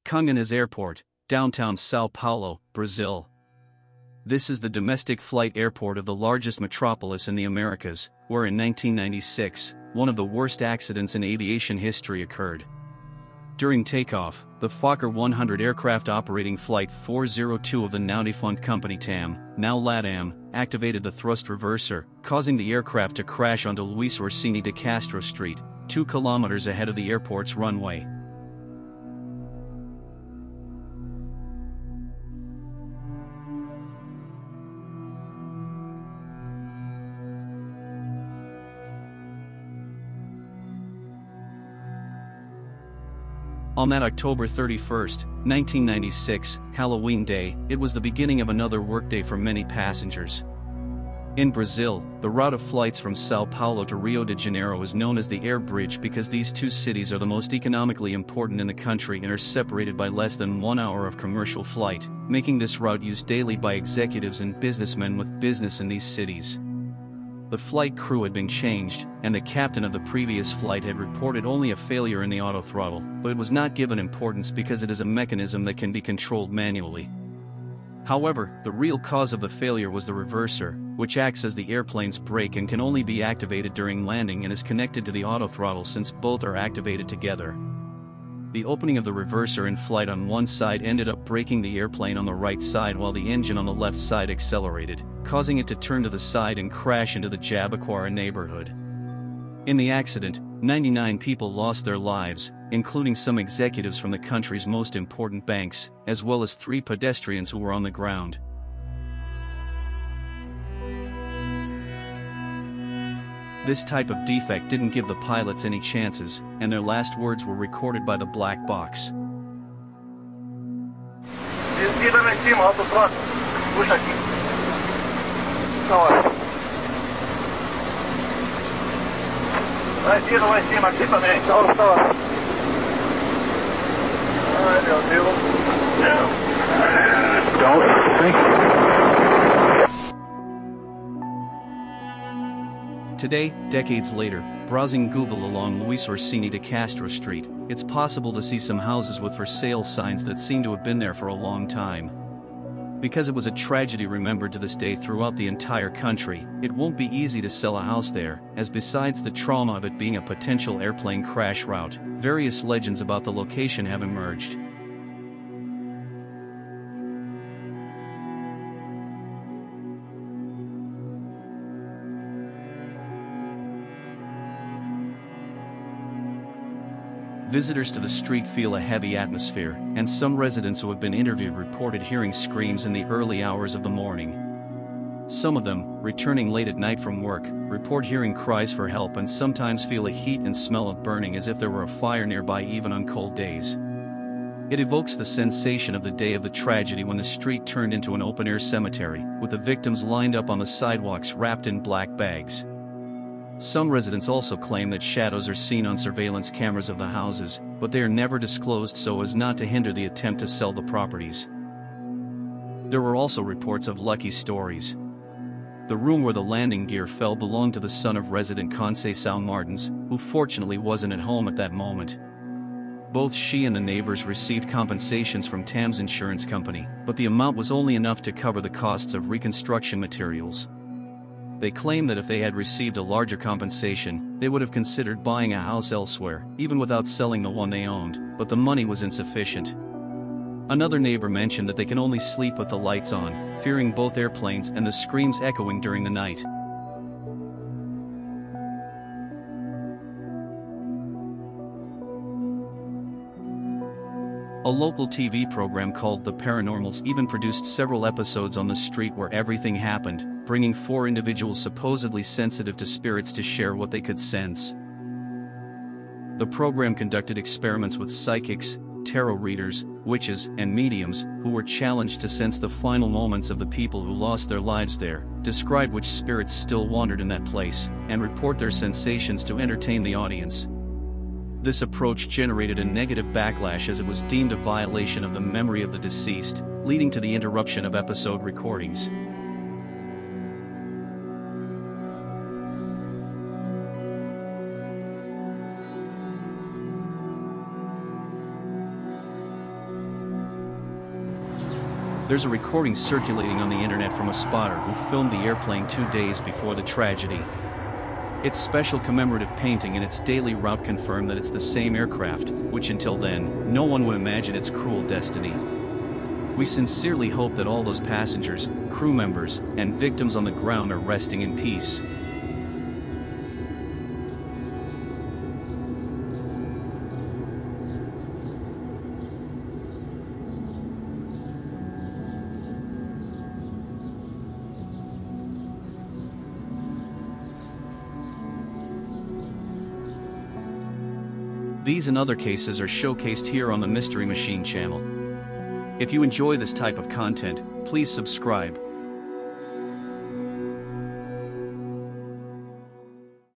Congonhas Airport, downtown São Paulo, Brazil. This is the domestic flight airport of the largest metropolis in the Americas, where in 1996, one of the worst accidents in aviation history occurred. During takeoff, the Fokker 100 aircraft operating Flight 402 of the now-defunct company TAM, now LATAM, activated the thrust reverser, causing the aircraft to crash onto Luis Orsini de Castro Street, 2 kilometers ahead of the airport's runway. On that October 31, 1996, Halloween Day, it was the beginning of another workday for many passengers. In Brazil, the route of flights from São Paulo to Rio de Janeiro is known as the Air Bridge because these two cities are the most economically important in the country and are separated by less than 1 hour of commercial flight, making this route used daily by executives and businessmen with business in these cities. The flight crew had been changed, and the captain of the previous flight had reported only a failure in the autothrottle, but it was not given importance because it is a mechanism that can be controlled manually. However, the real cause of the failure was the reverser, which acts as the airplane's brake and can only be activated during landing and is connected to the autothrottle since both are activated together. The opening of the reverser in flight on one side ended up braking the airplane on the right side while the engine on the left side accelerated, causing it to turn to the side and crash into the Jabaquara neighborhood. In the accident, 99 people lost their lives, including some executives from the country's most important banks, as well as 3 pedestrians who were on the ground. This type of defect didn't give the pilots any chances, and their last words were recorded by the black box. Desvira lá em cima, alto troço. Puxa aqui. Na hora. Vai vira lá em cima aqui também. Tá hora. Ai meu Deus. Don't think. Today, decades later, browsing Google along Luis Orsini de Castro Street, it's possible to see some houses with for sale signs that seem to have been there for a long time. Because it was a tragedy remembered to this day throughout the entire country, it won't be easy to sell a house there, as besides the trauma of it being a potential airplane crash route, various legends about the location have emerged. Visitors to the street feel a heavy atmosphere, and some residents who have been interviewed reported hearing screams in the early hours of the morning. Some of them, returning late at night from work, report hearing cries for help and sometimes feel a heat and smell of burning as if there were a fire nearby even on cold days. It evokes the sensation of the day of the tragedy when the street turned into an open-air cemetery, with the victims lined up on the sidewalks wrapped in black bags. Some residents also claim that shadows are seen on surveillance cameras of the houses, but they are never disclosed so as not to hinder the attempt to sell the properties. There were also reports of lucky stories. The room where the landing gear fell belonged to the son of resident Conceição Martins, who fortunately wasn't at home at that moment. Both she and the neighbors received compensations from TAM's insurance company, but the amount was only enough to cover the costs of reconstruction materials. They claim that if they had received a larger compensation, they would have considered buying a house elsewhere, even without selling the one they owned, but the money was insufficient. Another neighbor mentioned that they can only sleep with the lights on, fearing both airplanes and the screams echoing during the night. A local TV program called The Paranormals even produced several episodes on the street where everything happened, bringing 4 individuals supposedly sensitive to spirits to share what they could sense. The program conducted experiments with psychics, tarot readers, witches, and mediums, who were challenged to sense the final moments of the people who lost their lives there, describe which spirits still wandered in that place, and report their sensations to entertain the audience. This approach generated a negative backlash as it was deemed a violation of the memory of the deceased, leading to the interruption of episode recordings. There's a recording circulating on the internet from a spotter who filmed the airplane 2 days before the tragedy. Its special commemorative painting and its daily route confirm that it's the same aircraft, which until then, no one would imagine its cruel destiny. We sincerely hope that all those passengers, crew members, and victims on the ground are resting in peace. These and other cases are showcased here on the Mystery Machine channel. If you enjoy this type of content, please subscribe,